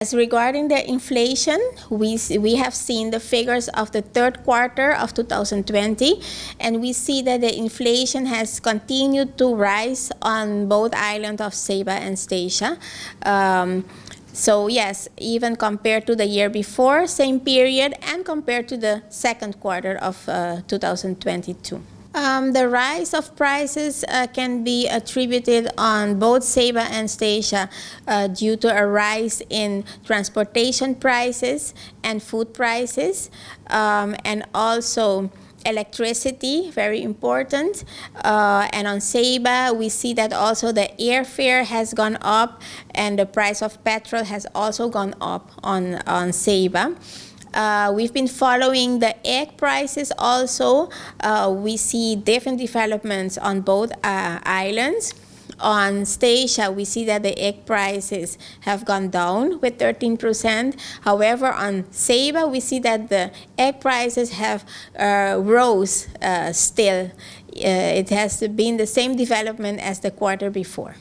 As regarding the inflation, we have seen the figures of the third quarter of 2020, and we see that the inflation has continued to rise on both islands of Saba and Statia. So yes, even compared to the year before, same period, and compared to the second quarter of 2022. The rise of prices can be attributed on both Saba and Statia due to a rise in transportation prices and food prices, and also electricity, very important. And on Saba, we see that also the airfare has gone up and the price of petrol has also gone up on Saba. We've been following the egg prices also. We see different developments on both islands. On Statia, we see that the egg prices have gone down with 13%. However, on Saba, we see that the egg prices have rose still. It has been the same development as the quarter before.